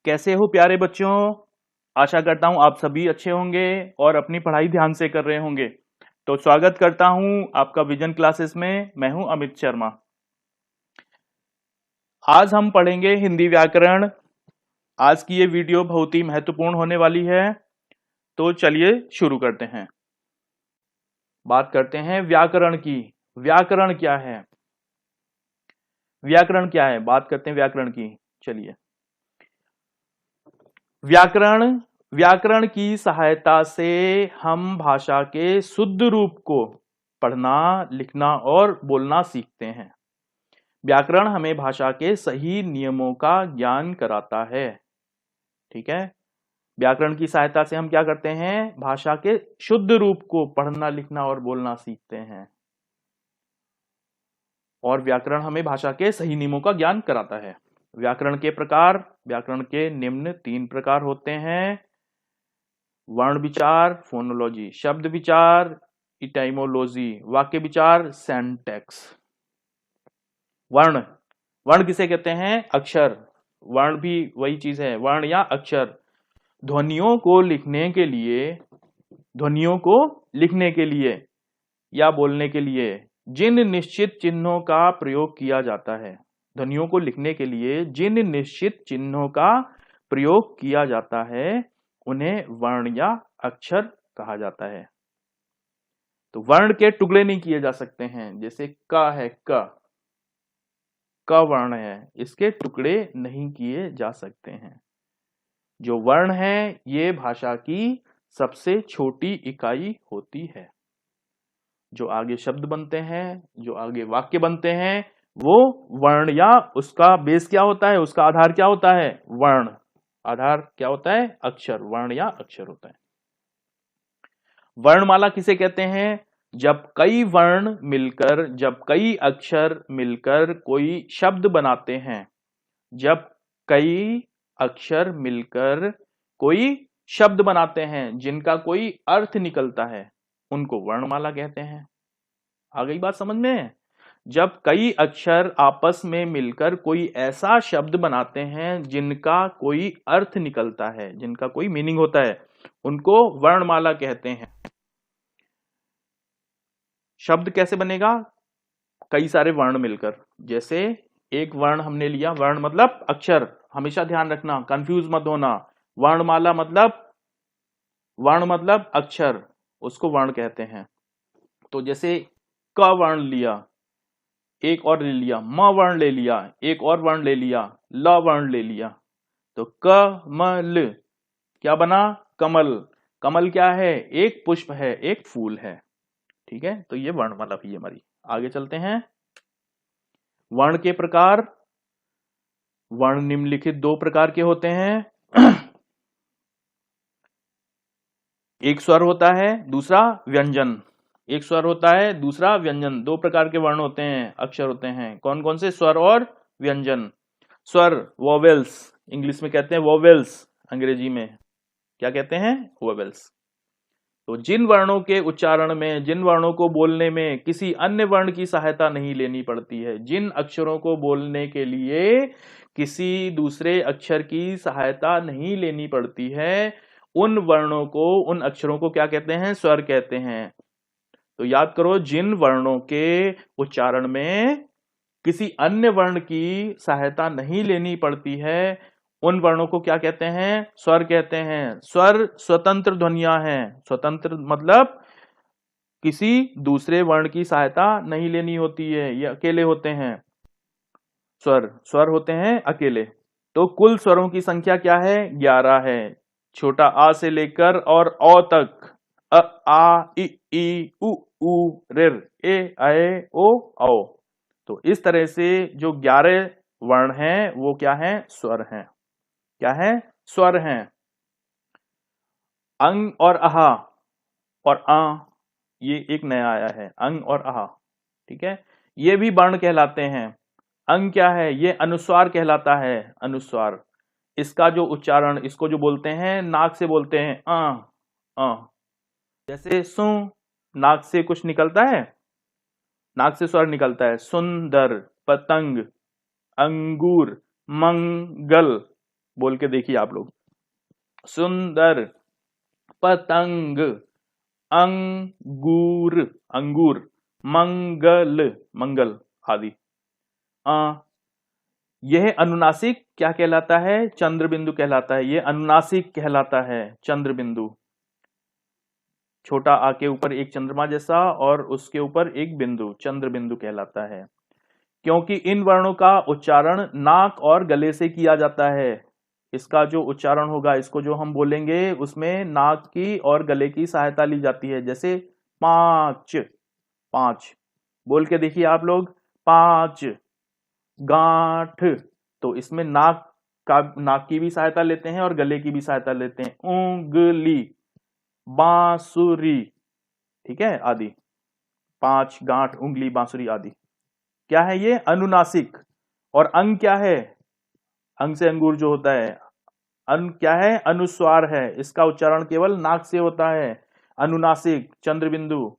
कैसे हो प्यारे बच्चों। आशा करता हूं आप सभी अच्छे होंगे और अपनी पढ़ाई ध्यान से कर रहे होंगे। तो स्वागत करता हूं आपका विजन क्लासेस में। मैं हूं अमित शर्मा। आज हम पढ़ेंगे हिंदी व्याकरण। आज की ये वीडियो बहुत ही महत्वपूर्ण होने वाली है। तो चलिए शुरू करते हैं। बात करते हैं व्याकरण की। व्याकरण क्या है? व्याकरण क्या है, बात करते हैं व्याकरण की। चलिए, व्याकरण व्याकरण की सहायता से हम भाषा के शुद्ध रूप को पढ़ना, लिखना और बोलना सीखते हैं। व्याकरण हमें भाषा के सही नियमों का ज्ञान कराता है। ठीक है, व्याकरण की सहायता से हम क्या करते हैं? भाषा के शुद्ध रूप को पढ़ना, लिखना और बोलना सीखते हैं। और व्याकरण हमें भाषा के सही नियमों का ज्ञान कराता है। व्याकरण के प्रकार, व्याकरण के निम्न 3 प्रकार होते हैं: वर्ण विचार फोनोलॉजी, शब्द विचार इटाइमोलॉजी, वाक्य विचार सेंटेक्स। वर्ण वर्ण किसे कहते हैं? अक्षर। वर्ण भी वही चीज है, वर्ण या अक्षर। ध्वनियों को लिखने के लिए ध्वनियों को लिखने के लिए या बोलने के लिए जिन निश्चित चिन्हों का प्रयोग किया जाता है, ध्वनियों को लिखने के लिए जिन निश्चित चिन्हों का प्रयोग किया जाता है उन्हें वर्ण या अक्षर कहा जाता है। तो वर्ण के टुकड़े नहीं किए जा सकते हैं। जैसे क है, क वर्ण है, इसके टुकड़े नहीं किए जा सकते हैं। जो वर्ण है ये भाषा की सबसे छोटी इकाई होती है। जो आगे शब्द बनते हैं, जो आगे वाक्य बनते हैं, वो वर्ण या उसका बेस क्या होता है, उसका आधार क्या होता है? वर्ण। आधार क्या होता है? अक्षर। वर्ण या अक्षर होता है। वर्णमाला किसे कहते हैं? जब कई वर्ण मिलकर, जब कई अक्षर मिलकर कोई शब्द बनाते हैं। जब कई अक्षर मिलकर कोई शब्द बनाते हैं जिनका कोई अर्थ निकलता है, उनको वर्णमाला कहते हैं। आ गई बात समझ में? जब कई अक्षर आपस में मिलकर कोई ऐसा शब्द बनाते हैं जिनका कोई अर्थ निकलता है, जिनका कोई मीनिंग होता है, उनको वर्णमाला कहते हैं। शब्द कैसे बनेगा? कई सारे वर्ण मिलकर। जैसे एक वर्ण हमने लिया, वर्ण मतलब अक्षर, हमेशा ध्यान रखना, कंफ्यूज मत होना। वर्ण मतलब अक्षर, उसको वर्ण कहते हैं। तो जैसे क वर्ण लिया, एक और ले लिया, म वर्ण ले लिया, एक और वर्ण ले लिया, ल वर्ण ले लिया, तो क म ल क्या बना? कमल। कमल क्या है? एक पुष्प है, एक फूल है। ठीक है, तो ये वर्णमाला भी हमारी। आगे चलते हैं। वर्ण के प्रकार। वर्ण निम्नलिखित 2 प्रकार के होते हैं। एक स्वर होता है, दूसरा व्यंजन। एक स्वर होता है, दूसरा व्यंजन। 2 प्रकार के वर्ण होते हैं, अक्षर होते हैं। कौन कौन से? स्वर और व्यंजन। स्वर वोवेल्स, इंग्लिश में कहते हैं वोवेल्स, अंग्रेजी में क्या कहते हैं? वोवेल्स। तो जिन वर्णों के उच्चारण में, जिन वर्णों को बोलने में किसी अन्य वर्ण की सहायता नहीं लेनी पड़ती है, जिन अक्षरों को बोलने के लिए किसी दूसरे अक्षर की सहायता नहीं लेनी पड़ती है, उन वर्णों को, उन अक्षरों को क्या कहते हैं? स्वर कहते हैं। तो याद करो, जिन वर्णों के उच्चारण में किसी अन्य वर्ण की सहायता नहीं लेनी पड़ती है, उन वर्णों को क्या कहते हैं? स्वर कहते हैं। स्वर स्वतंत्र ध्वनियां हैं। स्वतंत्र मतलब किसी दूसरे वर्ण की सहायता नहीं लेनी होती है, ये अकेले होते हैं। स्वर होते हैं अकेले। तो कुल स्वरों की संख्या क्या है? 11 है। छोटा आ से लेकर और अ तक। अ, आ, ई, उ, ऋ, ए, ऐ, ओ, औ। तो इस तरह से जो 11 वर्ण हैं वो क्या हैं? स्वर हैं। क्या है? स्वर हैं। अंग और आहा और आ, ये एक नया आया है, अंग और आहा। ठीक है, ये भी वर्ण कहलाते हैं। अंग क्या है? ये अनुस्वार कहलाता है। अनुस्वार, इसका जो उच्चारण, इसको जो बोलते हैं, नाक से बोलते हैं अ। जैसे सु, नाक से कुछ निकलता है, नाक से स्वर निकलता है। सुंदर, पतंग, अंगूर, मंगल। बोल के देखिए आप लोग। सुंदर, पतंग, अंगूर, अंगूर, मंगल, मंगल आदि। यह अनुनासिक क्या कहलाता है? चंद्र बिंदु कहलाता है। यह अनुनासिक कहलाता है, चंद्र बिंदु। छोटा आ के ऊपर एक चंद्रमा जैसा और उसके ऊपर एक बिंदु, चंद्र बिंदु कहलाता है। क्योंकि इन वर्णों का उच्चारण नाक और गले से किया जाता है। इसका जो उच्चारण होगा, इसको जो हम बोलेंगे, उसमें नाक की और गले की सहायता ली जाती है। जैसे पांच, पांच बोल के देखिए आप लोग। पांच। गांठ, तो इसमें नाक की भी सहायता लेते हैं और गले की भी सहायता लेते हैं। उंगली, बांसुरी, ठीक है, आदि। पांच, गांठ, उंगली, बांसुरी आदि। क्या है ये? अनुनासिक। और अंग क्या है? अंग से अंगूर जो होता है, अन क्या है? अनुस्वार है। इसका उच्चारण केवल नाक से होता है। अनुनासिक, चंद्र बिंदु।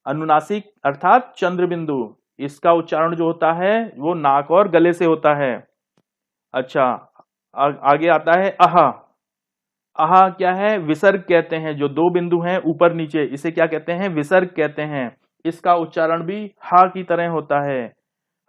अनुनासिक अर्थात चंद्र बिंदु, इसका उच्चारण जो होता है वो नाक और गले से होता है। अच्छा, आगे आता है अहा। अहा क्या है? विसर्ग कहते हैं। जो दो बिंदु हैं ऊपर नीचे, इसे क्या कहते हैं? विसर्ग कहते हैं। इसका उच्चारण भी हा की तरह होता है।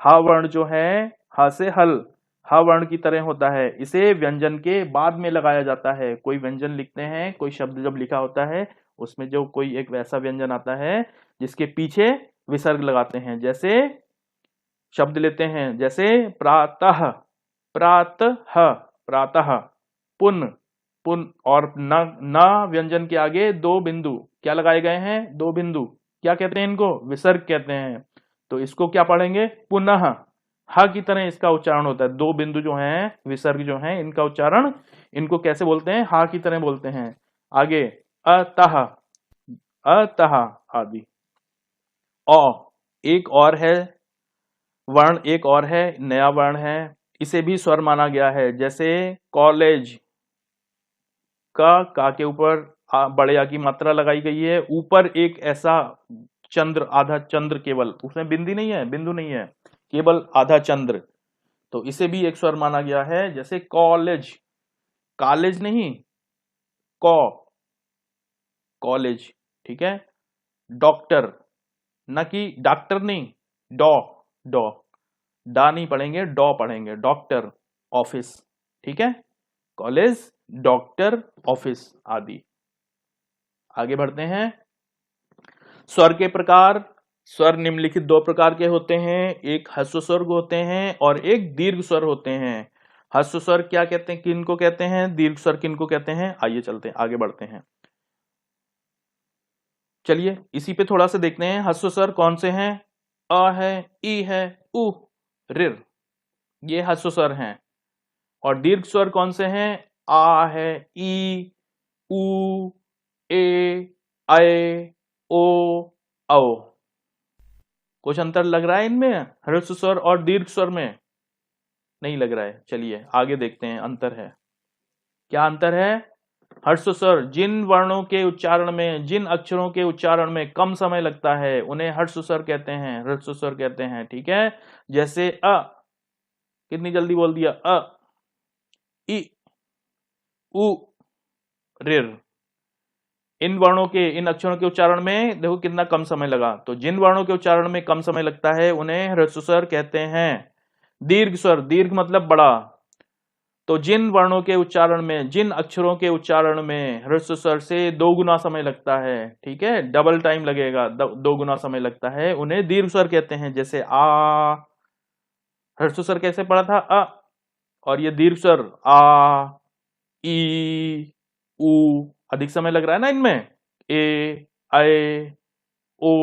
हा वर्ण जो है, हा से हल, हा वर्ण की तरह होता है। इसे व्यंजन के बाद में लगाया जाता है। कोई व्यंजन लिखते हैं, कोई शब्द जब लिखा होता है, उसमें जो कोई एक वैसा व्यंजन आता है जिसके पीछे विसर्ग लगाते हैं। जैसे शब्द लेते हैं, जैसे प्रातः, प्रातः, प्रातः, पुन, पुन, और न व्यंजन के आगे दो बिंदु क्या लगाए गए हैं? दो बिंदु। क्या कहते हैं इनको? विसर्ग कहते हैं। तो इसको क्या पढ़ेंगे? पुनः। ह की तरह इसका उच्चारण होता है। दो बिंदु जो हैं, विसर्ग जो हैं, इनका उच्चारण, इनको कैसे बोलते हैं? हा की तरह बोलते हैं। आगे अतः, अतः आदि। औ, एक और है वर्ण, एक और है, नया वर्ण है। इसे भी स्वर माना गया है। जैसे कॉलेज, का के ऊपर बड़े आ की मात्रा लगाई गई है। ऊपर एक ऐसा चंद्र, आधा चंद्र केवल, उसमें बिंदी नहीं है, बिंदु नहीं है, केवल आधा चंद्र। तो इसे भी एक स्वर माना गया है। जैसे कॉलेज, कॉलेज नहीं, कॉ, कॉलेज, ठीक है। डॉक्टर, न कि डॉक्टर नहीं, डॉ, डॉ, डा नहीं पढ़ेंगे, डॉ पढ़ेंगे। डॉक्टर, ऑफिस, ठीक है। कॉलेज, डॉक्टर, ऑफिस आदि। आगे बढ़ते हैं। स्वर के प्रकार। स्वर निम्नलिखित दो प्रकार के होते हैं। एक ह्रस्व स्वर होते हैं और एक दीर्घ स्वर होते हैं। ह्रस्व स्वर क्या कहते हैं, किनको कहते हैं? दीर्घ स्वर किनको कहते हैं? आइए चलते हैं, आगे बढ़ते हैं। चलिए इसी पे थोड़ा सा देखते हैं। ह्रस्व स्वर कौन से हैं? अ है, ई है, उ, ऋ, ये ह्रस्व स्वर हैं। और दीर्घ स्वर कौन से हैं? आ है, ई, उ, ए, ऐ, ओ, औ। कुछ अंतर लग रहा है इनमें, ह्रस्व स्वर और दीर्घ स्वर में? नहीं लग रहा है। चलिए आगे देखते हैं, अंतर है। क्या अंतर है? ह्रस्व स्वर जिन वर्णों के उच्चारण में, जिन अक्षरों के उच्चारण में कम समय लगता है, उन्हें ह्रस्व स्वर कहते हैं, ह्रस्व स्वर कहते हैं, ठीक है। जैसे अ, कितनी जल्दी बोल दिया, अ, इ, उ, ऋ। इन वर्णों के, इन अक्षरों के उच्चारण में देखो कितना कम समय लगा। तो जिन वर्णों के उच्चारण में कम समय लगता है उन्हें ह्रस्व स्वर कहते हैं। दीर्घ स्वर, दीर्घ मतलब बड़ा। तो जिन वर्णों के उच्चारण में, जिन अक्षरों के उच्चारण में ह्रस्व स्वर से दो गुना समय लगता है, ठीक है, डबल टाइम लगेगा, दो गुना समय लगता है, उन्हें दीर्घ स्वर कहते हैं। जैसे आ, ह्रस्व स्वर कैसे पढ़ा था? अ, और ये दीर्घ स्वर आ, ई, उ। अधिक समय लग रहा है ना इनमें, ए, ऐ, ओ,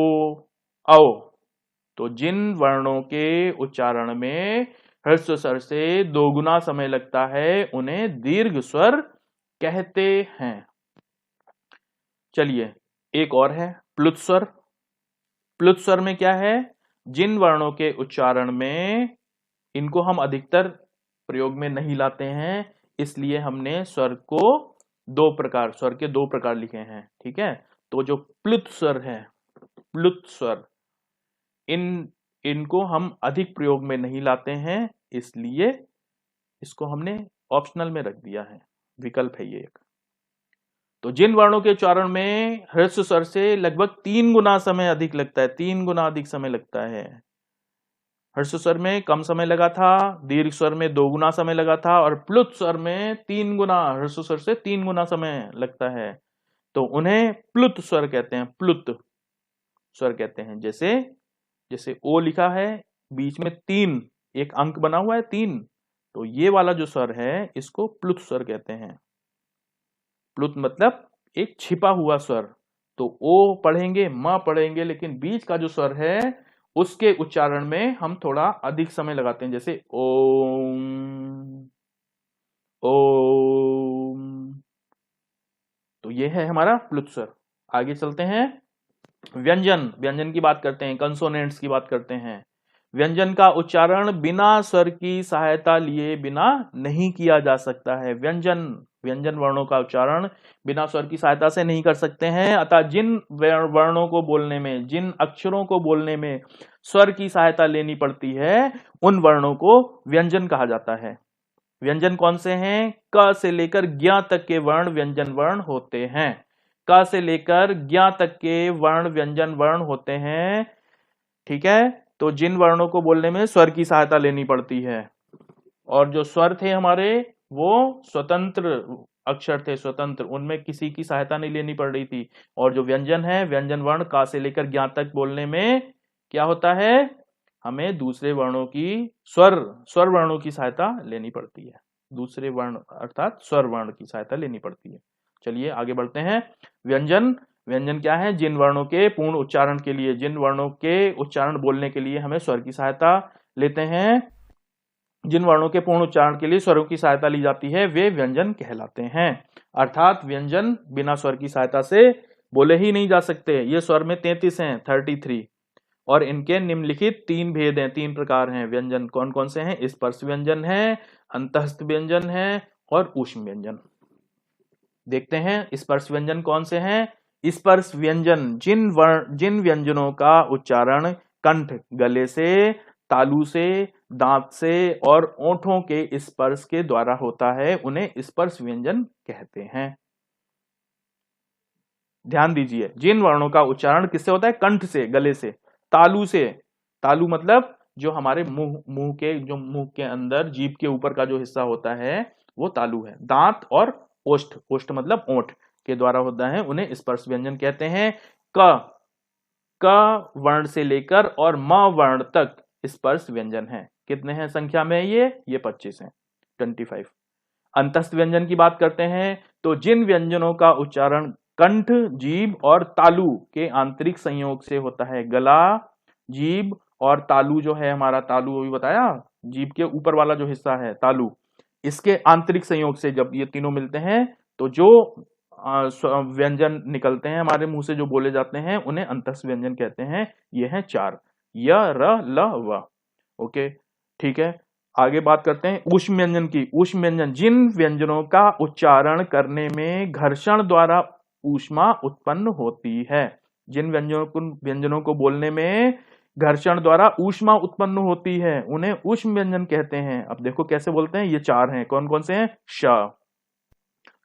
औ। तो जिन वर्णों के उच्चारण में ह्रस्व स्वर से दोगुना समय लगता है, उन्हें दीर्घ स्वर कहते हैं। चलिए एक और है प्लुत स्वर। प्लुत स्वर में क्या है? जिन वर्णों के उच्चारण में, इनको हम अधिकतर प्रयोग में नहीं लाते हैं, इसलिए हमने स्वर को दो प्रकार, स्वर के दो प्रकार लिखे हैं, ठीक है। तो जो प्लुत स्वर है, प्लुत स्वर, इनको हम अधिक प्रयोग में नहीं लाते हैं, इसलिए इसको हमने ऑप्शनल में रख दिया है, विकल्प है ये एक। तो जिन वर्णों के उच्चारण में ह्रस्व स्वर से लगभग 3 गुना समय अधिक लगता है, 3 गुना अधिक समय लगता है। ह्रस्व स्वर में कम समय लगा था, दीर्घ स्वर में 2 गुना समय लगा था, और प्लुत स्वर में 3 गुना, ह्रस्व स्वर से 3 गुना समय लगता है, तो उन्हें प्लुत स्वर कहते हैं, प्लुत स्वर कहते हैं। जैसे जैसे ओ लिखा है, बीच में 3 एक अंक बना हुआ है 3, तो ये वाला जो स्वर है इसको प्लुत स्वर कहते हैं। प्लुत मतलब एक छिपा हुआ स्वर। तो ओ पढ़ेंगे, म पढ़ेंगे, लेकिन बीच का जो स्वर है उसके उच्चारण में हम थोड़ा अधिक समय लगाते हैं, जैसे ओम, ओम। तो ये है हमारा प्लुत स्वर। आगे चलते हैं, व्यंजन। व्यंजन की बात करते हैं, कंसोनेंट्स की बात करते हैं। व्यंजन का उच्चारण बिना स्वर की सहायता लिए बिना नहीं किया जा सकता है। व्यंजन व्यंजन वर्णों का उच्चारण बिना स्वर की सहायता से नहीं कर सकते हैं, अतः जिन वर्णों को बोलने में, जिन अक्षरों को बोलने में स्वर की सहायता लेनी पड़ती है, उन वर्णों को व्यंजन कहा जाता है। व्यंजन कौन से हैं? क से लेकर ज्ञ तक के वर्ण व्यंजन वर्ण होते हैं। क से लेकर ज्ञ तक के वर्ण व्यंजन वर्ण होते हैं। ठीक है, तो जिन वर्णों को बोलने में स्वर की सहायता लेनी पड़ती है, और जो स्वर थे हमारे वो स्वतंत्र अक्षर थे, स्वतंत्र, उनमें किसी की सहायता नहीं लेनी पड़ रही थी। और जो व्यंजन है, व्यंजन वर्ण का से लेकर ज्ञ तक बोलने में क्या होता है, हमें दूसरे वर्णों की स्वर वर्णों की सहायता लेनी पड़ती है, दूसरे वर्ण अर्थात स्वर वर्ण की सहायता लेनी पड़ती है। चलिए आगे बढ़ते हैं। व्यंजन व्यंजन क्या है? जिन वर्णों के पूर्ण उच्चारण के लिए, जिन वर्णों के उच्चारण बोलने के लिए हमें स्वर की सहायता लेते हैं, जिन वर्णों के पूर्ण उच्चारण के लिए स्वरों की सहायता ली जाती है, वे व्यंजन कहलाते हैं। अर्थात व्यंजन बिना स्वर की सहायता से बोले ही नहीं जा सकते। ये स्वर में 33 हैं, 33, और इनके निम्नलिखित 3 भेद हैं, 3 प्रकार हैं व्यंजन। कौन कौन से हैं? स्पर्श व्यंजन है, अंतःस्थ व्यंजन है, और ऊष्म व्यंजन। देखते हैं स्पर्श व्यंजन कौन से हैं। स्पर्श व्यंजन जिन व्यंजनों का उच्चारण कंठ, गले से, तालू से, दांत से और ओंठों के स्पर्श के द्वारा होता है, उन्हें स्पर्श व्यंजन कहते हैं। ध्यान दीजिए, जिन वर्णों का उच्चारण किससे होता है? कंठ से, गले से, तालू से। तालू मतलब जो हमारे मुंह के अंदर जीभ के ऊपर का जो हिस्सा होता है वो तालू है। दांत और ओष्ठ, ओष्ठ मतलब ओंठ के द्वारा होता है, उन्हें स्पर्श व्यंजन कहते हैं। क वर्ण से लेकर और म वर्ण तक स्पर्श व्यंजन है। कितने हैं संख्या में? ये 25 हैं, 25। अंतस्थ व्यंजन की बात करते हैं, तो जिन व्यंजनों का उच्चारण कंठ, जीभ और तालु के आंतरिक संयोग से होता है। गला, जीभ और तालु जो है हमारा, तालु अभी बताया, जीभ के ऊपर वाला जो हिस्सा है तालु, इसके आंतरिक संयोग से जब ये तीनों मिलते हैं तो जो व्यंजन निकलते हैं हमारे मुंह से, जो बोले जाते हैं, उन्हें अंतस्थ व्यंजन कहते हैं। ये हैं 4, य, र, ल, व। ओके, ठीक है। आगे बात करते हैं ऊष्म व्यंजन की। ऊष्म व्यंजन जिन व्यंजनों का उच्चारण करने में घर्षण द्वारा ऊष्मा उत्पन्न होती है। जिन व्यंजनों को बोलने में घर्षण द्वारा ऊष्मा उत्पन्न होती है, उन्हें ऊष्म व्यंजन कहते हैं। अब देखो कैसे बोलते हैं, ये 4 हैं। कौन कौन से हैं? श,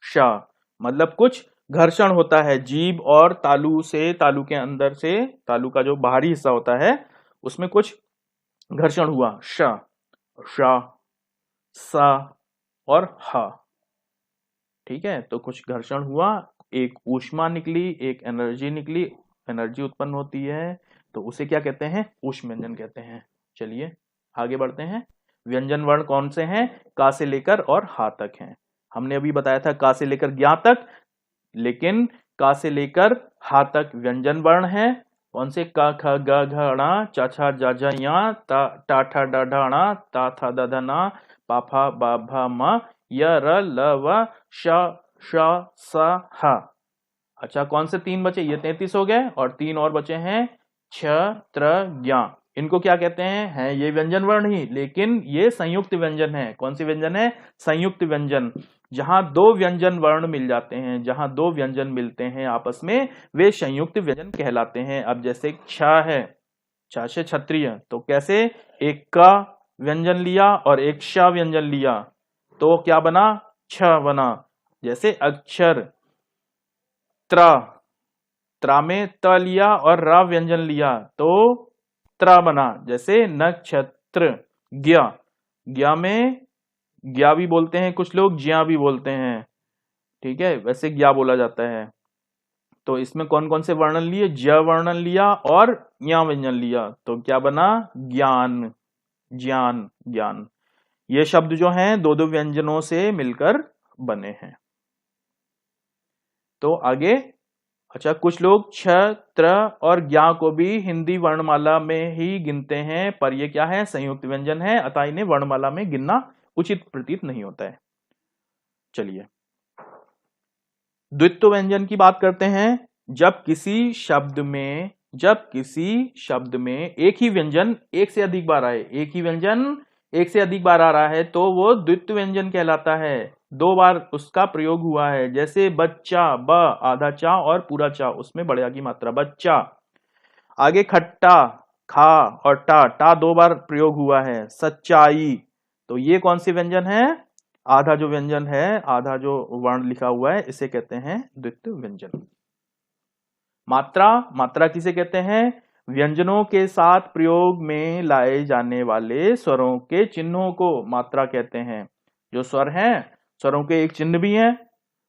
श मतलब कुछ घर्षण होता है जीभ और तालू से, तालू के अंदर से, तालू का जो बाहरी हिस्सा होता है उसमें कुछ घर्षण हुआ। श, श, स और ह। ठीक है, तो कुछ घर्षण हुआ, एक ऊष्मा निकली, एक एनर्जी निकली, एनर्जी उत्पन्न होती है, तो उसे क्या कहते हैं? ऊष्म व्यंजन कहते हैं। चलिए आगे बढ़ते हैं। व्यंजन वर्ण कौन से हैं? का से लेकर और हा तक हैं। हमने अभी बताया था का से लेकर ज्ञा तक, लेकिन का से लेकर हा तक व्यंजन वर्ण है। कौन से? क, ख, ग, घ, ण, च, छ, ज, झ, ञ, टा, ठ, ड, ढ, ण, ता, थ, द, ध, न, पा, फा, बा, भ, म, य, र, ल, व, श, स, ह। अच्छा, कौन से 3 बचे? ये 33 हो गए, और 3 और बचे हैं छ, त्र, ज्ञ। इनको क्या कहते हैं? ये व्यंजन वर्ण ही, लेकिन ये संयुक्त व्यंजन है। कौन सी व्यंजन है? संयुक्त व्यंजन। जहां 2 व्यंजन वर्ण मिल जाते हैं, जहां 2 व्यंजन मिलते हैं आपस में, वे संयुक्त व्यंजन कहलाते हैं। अब जैसे छ है, छ से क्षत्रिय, तो कैसे? एक क व्यंजन लिया और एक श व्यंजन लिया, तो क्या बना, छ बना। जैसे अक्षर त्रा, त्रा में त लिया और रा व्यंजन लिया तो त्रा बना। जैसे नक्षत्र, ज्ञ, ज्ञ में ज्ञा भी बोलते हैं कुछ लोग, ज्या भी बोलते हैं, ठीक है, वैसे ज्ञा बोला जाता है। तो इसमें कौन कौन से वर्णन लिए, ज वर्णन लिया और ज्ञा व्यंजन लिया, तो क्या बना, ज्ञान, ज्ञान, ज्ञान। ये शब्द जो हैं दो दो व्यंजनों से मिलकर बने हैं। तो आगे, अच्छा, कुछ लोग छ, त्र और ज्ञा को भी हिंदी वर्णमाला में ही गिनते हैं, पर ये क्या है, संयुक्त व्यंजन है, अतः इन्हें वर्णमाला में गिनना उचित प्रतीत नहीं होता है। चलिए द्वित्व व्यंजन की बात करते हैं। जब किसी शब्द में एक ही व्यंजन एक से अधिक बार आए, एक ही व्यंजन एक से अधिक बार आ रहा है तो वो द्वित्व व्यंजन कहलाता है। दो बार उसका प्रयोग हुआ है। जैसे बच्चा, ब आधा चा और पूरा चा, उसमें बड़े आ की मात्रा, बच्चा। आगे खट्टा, खा और टा दो बार प्रयोग हुआ है। सच्चाई, तो ये कौन सी व्यंजन है, आधा जो व्यंजन है, आधा जो वर्ण लिखा हुआ है, इसे कहते हैं द्वित्व व्यंजन। मात्रा, मात्रा किसे कहते हैं, व्यंजनों के साथ प्रयोग में लाए जाने वाले स्वरों के चिन्हों को मात्रा कहते हैं। जो स्वर हैं, स्वरों के एक चिन्ह भी हैं।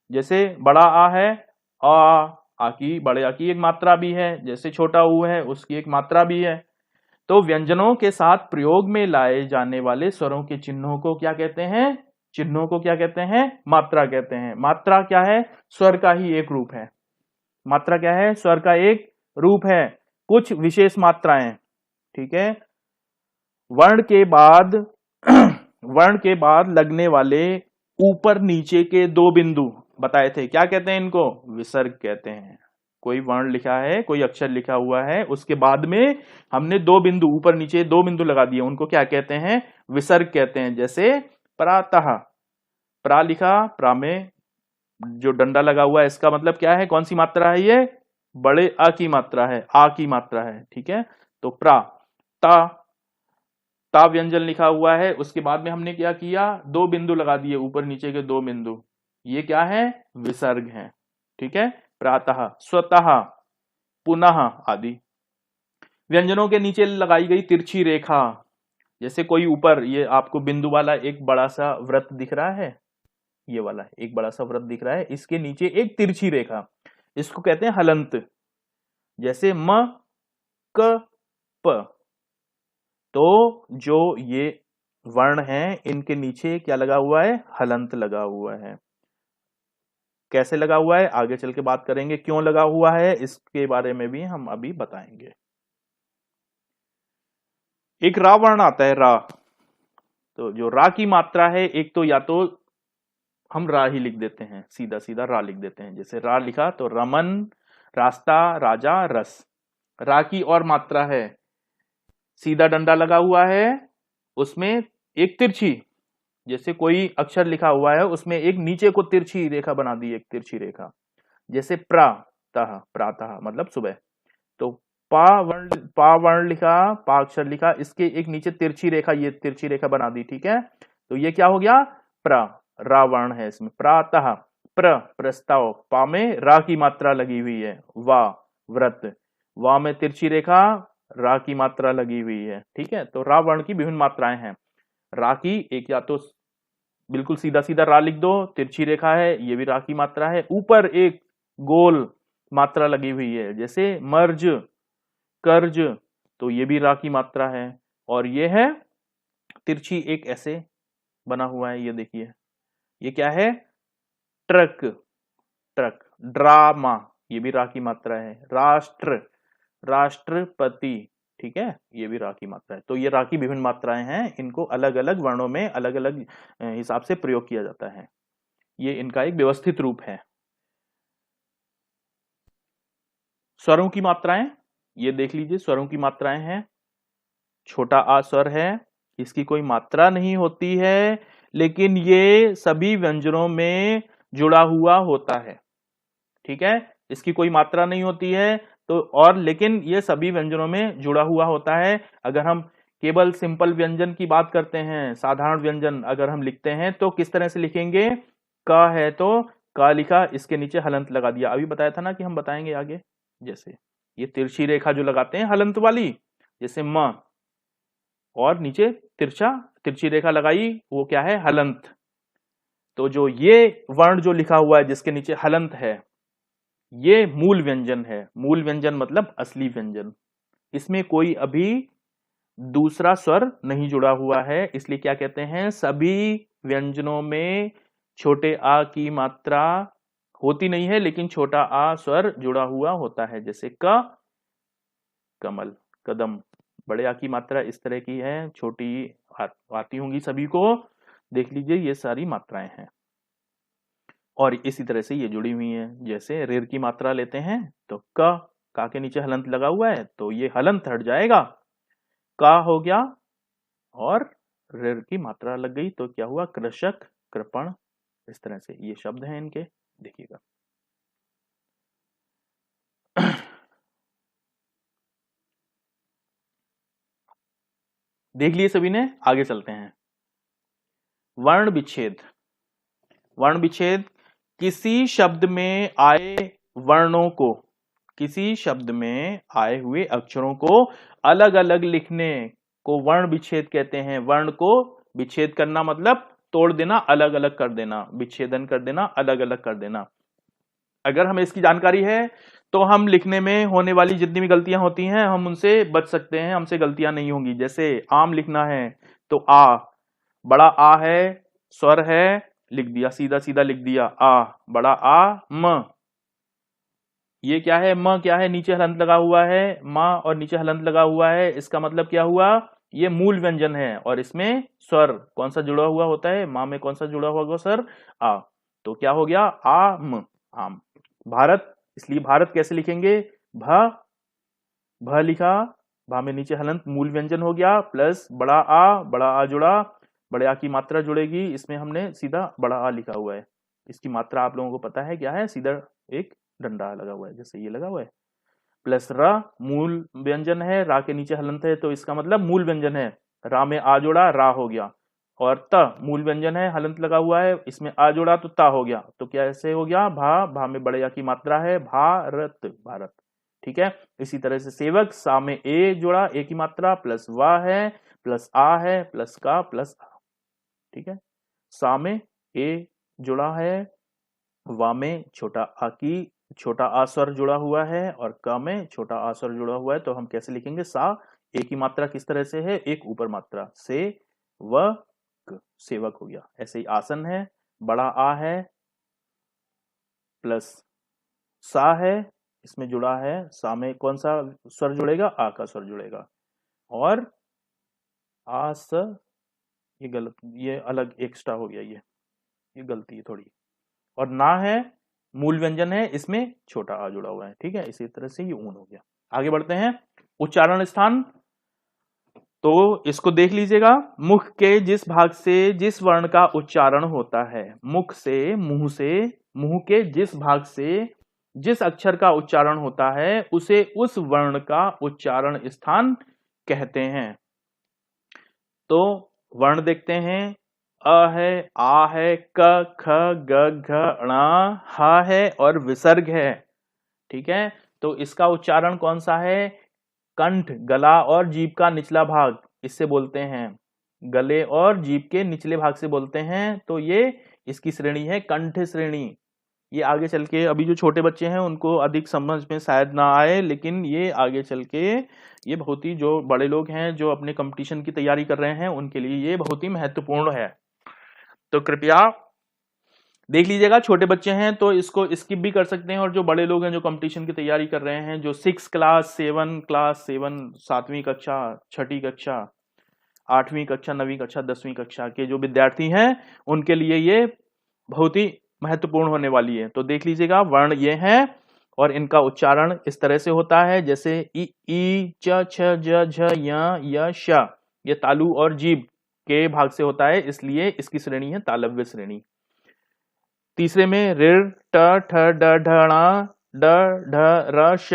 जैसे बड़ा आ है, आ की, बड़े आ की एक मात्रा भी है। जैसे छोटा ऊ है, उसकी एक मात्रा भी है। तो व्यंजनों के साथ प्रयोग में लाए जाने वाले स्वरों के चिन्हों को क्या कहते हैं, चिन्हों को क्या कहते हैं, मात्रा कहते हैं। मात्रा क्या है, स्वर का ही एक रूप है। मात्रा क्या है, स्वर का एक रूप है। कुछ विशेष मात्राएं, ठीक है, वर्ण के बाद वर्ण के बाद लगने वाले ऊपर नीचे के दो बिंदु बताए थे, क्या कहते हैं इनको, विसर्ग कहते हैं। कोई वर्ण लिखा है, कोई अक्षर लिखा हुआ है, उसके बाद में हमने दो बिंदु, ऊपर नीचे दो बिंदु लगा दिए, उनको क्या कहते हैं, विसर्ग कहते हैं। जैसे प्रातः, प्रा लिखा, प्रा में जो डंडा लगा हुआ है, इसका मतलब क्या है, कौन सी मात्रा है, ये बड़े अ की मात्रा है, आ की मात्रा है, ठीक है। तो प्रा, ता, ता व्यंजन लिखा हुआ है, उसके बाद में हमने क्या किया, दो बिंदु लगा दिए, ऊपर नीचे के दो बिंदु, ये क्या है, विसर्ग है, ठीक है। प्रातः, स्वतः, पुनः आदि। व्यंजनों के नीचे लगाई गई तिरछी रेखा, जैसे कोई ऊपर ये आपको बिंदु वाला एक बड़ा सा वृत्त दिख रहा है, ये वाला एक बड़ा सा वृत्त दिख रहा है, इसके नीचे एक तिरछी रेखा, इसको कहते हैं हलंत। जैसे म, क, प, तो जो ये वर्ण हैं, इनके नीचे क्या लगा हुआ है, हलंत लगा हुआ है। कैसे लगा हुआ है, आगे चल के बात करेंगे, क्यों लगा हुआ है इसके बारे में भी हम अभी बताएंगे। एक रा वर्ण आता है, रा, तो जो रा की मात्रा है, एक तो या तो हम रा ही लिख देते हैं, सीधा सीधा रा लिख देते हैं। जैसे रा लिखा तो रमन, रास्ता, राजा, रस। रा की और मात्रा है, सीधा डंडा लगा हुआ है, उसमें एक तिरछी, जैसे कोई अक्षर लिखा हुआ है, उसमें एक नीचे को तिरछी रेखा बना दी, एक तिरछी रेखा। जैसे प्रातः, प्रातः मतलब सुबह, तो पा वर्ण लिखा, पा अक्षर लिखा, इसके एक नीचे तिरछी रेखा, ये तिरछी रेखा बना दी, ठीक है। तो ये क्या हो गया, प्र, रा वर्ण है इसमें। प्रातः, प्रस्ताव, पा में रा की मात्रा लगी हुई है। वा, व्रत, वा में तिरछी रेखा, रा की मात्रा लगी हुई है, ठीक है। तो रा वर्ण की विभिन्न मात्राएं हैं। रा की एक, या तो बिल्कुल सीधा सीधा रा लिख दो, तिरछी रेखा है, ये भी रा की मात्रा है। ऊपर एक गोल मात्रा लगी हुई है, जैसे मर्ज, कर्ज, तो ये भी रा की मात्रा है। और ये है तिरछी एक ऐसे बना हुआ है, ये देखिए, ये क्या है, ट्रक, ट्रक। ड्रामा, ये भी रा की मात्रा है। राष्ट्र, राष्ट्रपति, ठीक है, ये भी रा की मात्रा है। तो ये रा की विभिन्न मात्राएं हैं, इनको अलग अलग वर्णों में अलग अलग हिसाब से प्रयोग किया जाता है। ये इनका एक व्यवस्थित रूप है। स्वरों की मात्राएं, ये देख लीजिए, स्वरों की मात्राएं हैं। छोटा आ स्वर है, इसकी कोई मात्रा नहीं होती है, लेकिन ये सभी व्यंजनों में जुड़ा हुआ होता है, ठीक है। इसकी कोई मात्रा नहीं होती है, तो और लेकिन ये सभी व्यंजनों में जुड़ा हुआ होता है। अगर हम केवल सिंपल व्यंजन की बात करते हैं, साधारण व्यंजन अगर हम लिखते हैं तो किस तरह से लिखेंगे? क है तो क लिखा, इसके नीचे हलंत लगा दिया। अभी बताया था ना कि हम बताएंगे आगे, जैसे ये तिरछी रेखा जो लगाते हैं हलंत वाली, जैसे म, और नीचे तिरछी रेखा लगाई, वो क्या है? हलंत। तो जो ये वर्ण जो लिखा हुआ है जिसके नीचे हलंत है, ये मूल व्यंजन है। मूल व्यंजन मतलब असली व्यंजन, इसमें कोई अभी दूसरा स्वर नहीं जुड़ा हुआ है, इसलिए क्या कहते हैं? सभी व्यंजनों में छोटे आ की मात्रा होती नहीं है, लेकिन छोटा आ स्वर जुड़ा हुआ होता है। जैसे क, कमल, कदम। बड़े आ की मात्रा इस तरह की है, छोटी आती होंगी सभी को, देख लीजिए ये सारी मात्राएं हैं। और इसी तरह से ये जुड़ी हुई हैं। जैसे रेर की मात्रा लेते हैं तो का के नीचे हलंत लगा हुआ है, तो ये हलंत हट जाएगा, का हो गया, और रेर की मात्रा लग गई तो क्या हुआ? कृषक, कृपण। इस तरह से ये शब्द हैं इनके, देखिएगा। देख लिए सभी ने, आगे चलते हैं। वर्ण विच्छेद। वर्ण विच्छेद, किसी शब्द में आए वर्णों को, किसी शब्द में आए हुए अक्षरों को अलग अलग लिखने को वर्ण विच्छेद कहते हैं। वर्ण को विच्छेद करना मतलब तोड़ देना, अलग अलग कर देना, विच्छेदन कर देना, अलग अलग कर देना। अगर हमें इसकी जानकारी है तो हम लिखने में होने वाली जितनी भी गलतियां होती हैं हम उनसे बच सकते हैं, हमसे गलतियां नहीं होंगी। जैसे आम लिखना है तो आ, बड़ा आ है, स्वर है, लिख दिया, सीधा सीधा लिख दिया आ, बड़ा आ, म। ये क्या है? म क्या है? नीचे हलंत लगा हुआ है, माँ और नीचे हलंत लगा हुआ है, इसका मतलब क्या हुआ? ये मूल व्यंजन है और इसमें स्वर कौन सा जुड़ा हुआ होता है? माँ में कौन सा जुड़ा हुआ होगा? स्वर आ। तो क्या हो गया? आम, आम। भारत, इसलिए भारत कैसे लिखेंगे? भ, भ लिखा, भा में नीचे हलंत, मूल व्यंजन हो गया, प्लस बड़ा आ जुड़ा, बड़े आ की मात्रा जुड़ेगी, इसमें हमने सीधा बड़ा आ लिखा हुआ है। इसकी मात्रा आप लोगों को पता है क्या है? सीधा एक डंडा लगा हुआ है, जैसे ये लगा हुआ है, प्लस र, मूल व्यंजन है, रा के नीचे हलंत है तो इसका मतलब मूल व्यंजन है, रा में आ जोड़ा, रा हो गया। और त, मूल व्यंजन है, हलंत लगा हुआ है, इसमें आ जोड़ा तो ता हो गया। तो क्या ऐसे हो गया? भा, भा में बड़े आ की मात्रा है, भारत, भारत। ठीक है। इसी तरह से सेवक, सा में ए जोड़ा, ए की मात्रा, प्लस वा है, प्लस आ है, प्लस का, प्लस आ। ठीक है। सा में ए जुड़ा है, वा में छोटा आ की, छोटा आ स्वर जुड़ा हुआ है, और क में छोटा आ स्वर जुड़ा हुआ है, तो हम कैसे लिखेंगे? सा, ए की मात्रा किस तरह से है? एक ऊपर मात्रा, से व क, सेवक हो गया। ऐसे ही आसन है, बड़ा आ है, प्लस सा है, इसमें जुड़ा है, सा में कौन सा स्वर जुड़ेगा? आ का स्वर जुड़ेगा। और आस, ये गलत, ये अलग एक्स्ट्रा हो गया, ये गलती है थोड़ी। और ना है, मूल व्यंजन है, इसमें छोटा आ जुड़ा हुआ है। ठीक है, इसी तरह से ये ऊन हो गया। आगे बढ़ते हैं। उच्चारण स्थान, तो इसको देख लीजिएगा। मुख के जिस भाग से जिस वर्ण का उच्चारण होता है, मुख से, मुंह के जिस भाग से जिस अक्षर का उच्चारण होता है उसे उस वर्ण का उच्चारण स्थान कहते हैं। तो वर्ण देखते हैं, अ है, आ है, क, ख, ग, घ, ण, ह है और विसर्ग है। ठीक है। तो इसका उच्चारण कौन सा है? कंठ, गला और जीभ का निचला भाग, इससे बोलते हैं। गले और जीभ के निचले भाग से बोलते हैं, तो ये इसकी श्रेणी है कंठ श्रेणी। ये आगे चल के, अभी जो छोटे बच्चे हैं उनको अधिक समझ में शायद ना आए, लेकिन ये आगे चल के ये बहुत ही, जो बड़े लोग हैं जो अपने कंपटीशन की तैयारी कर रहे हैं उनके लिए ये बहुत ही महत्वपूर्ण है। तो कृपया देख लीजिएगा। छोटे बच्चे हैं तो इसको स्किप भी कर सकते हैं, और जो बड़े लोग हैं जो कंपटीशन की तैयारी कर रहे हैं, जो 6 क्लास 7 7वीं कक्षा, 6ठी कक्षा, 8वीं कक्षा, 9वीं कक्षा, 10वीं कक्षा के जो विद्यार्थी हैं उनके लिए ये बहुत ही महत्वपूर्ण होने वाली है। तो देख लीजिएगा, वर्ण ये हैं और इनका उच्चारण इस तरह से होता है, जैसे ई, च, छ, ज, झ, य, श। ये तालु और जीभ के भाग से होता है, इसलिए इसकी श्रेणी है तालव्य श्रेणी। तीसरे में ऋ, ट, ठ, ड, ढ, ण, ड, ढ, र, श,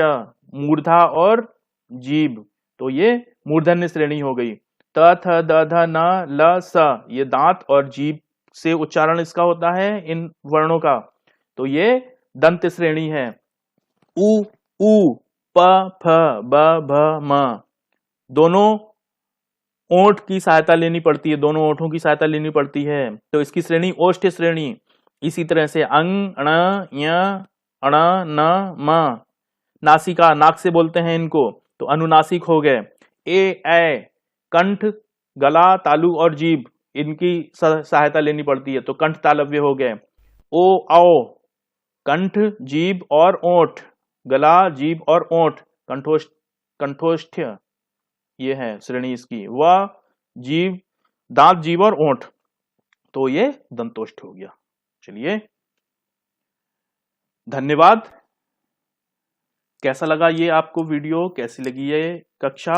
मूर्धा और जीभ, तो ये मूर्धन्य श्रेणी हो गई। त थ द ध न ल स, ये दांत और जीभ से उच्चारण इसका होता है इन वर्णों का, तो ये दंत श्रेणी है। उ ऊ प फ ब भ म, दोनों ओंठ की सहायता लेनी पड़ती है, दोनों ओंठों की सहायता लेनी पड़ती है, तो इसकी श्रेणी ओष्ठ श्रेणी। इसी तरह से अंग अण य अण न म, नासिका, नाक से बोलते हैं इनको, तो अनुनासिक हो गए। ए कंठ, गला, तालु और जीभ, इनकी सहायता लेनी पड़ती है, तो कंठ तालव्य हो गए। ओ औ, कंठ, जीभ और ओंठ, गला, जीभ और ओंठ, कंठोष्ठ्य, ये है श्रेणी इसकी। वह जीभ, दांत, जीभ और ओंठ, तो ये दंतोष्ठ हो गया। चलिए, धन्यवाद। कैसा लगा ये आपको वीडियो, कैसी लगी ये कक्षा?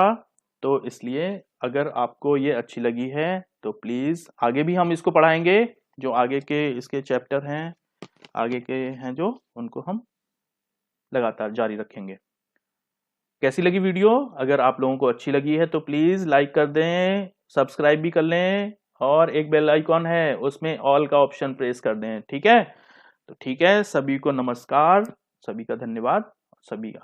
तो इसलिए अगर आपको ये अच्छी लगी है तो प्लीज आगे भी हम इसको पढ़ाएंगे, जो आगे के इसके चैप्टर हैं, आगे के हैं जो, उनको हम लगातार जारी रखेंगे। कैसी लगी वीडियो? अगर आप लोगों को अच्छी लगी है तो प्लीज लाइक कर दें, सब्सक्राइब भी कर लें, और एक बेल आइकॉन है उसमें ऑल का ऑप्शन प्रेस कर दें। ठीक है, तो ठीक है, सभी को नमस्कार, सभी का धन्यवाद, सभी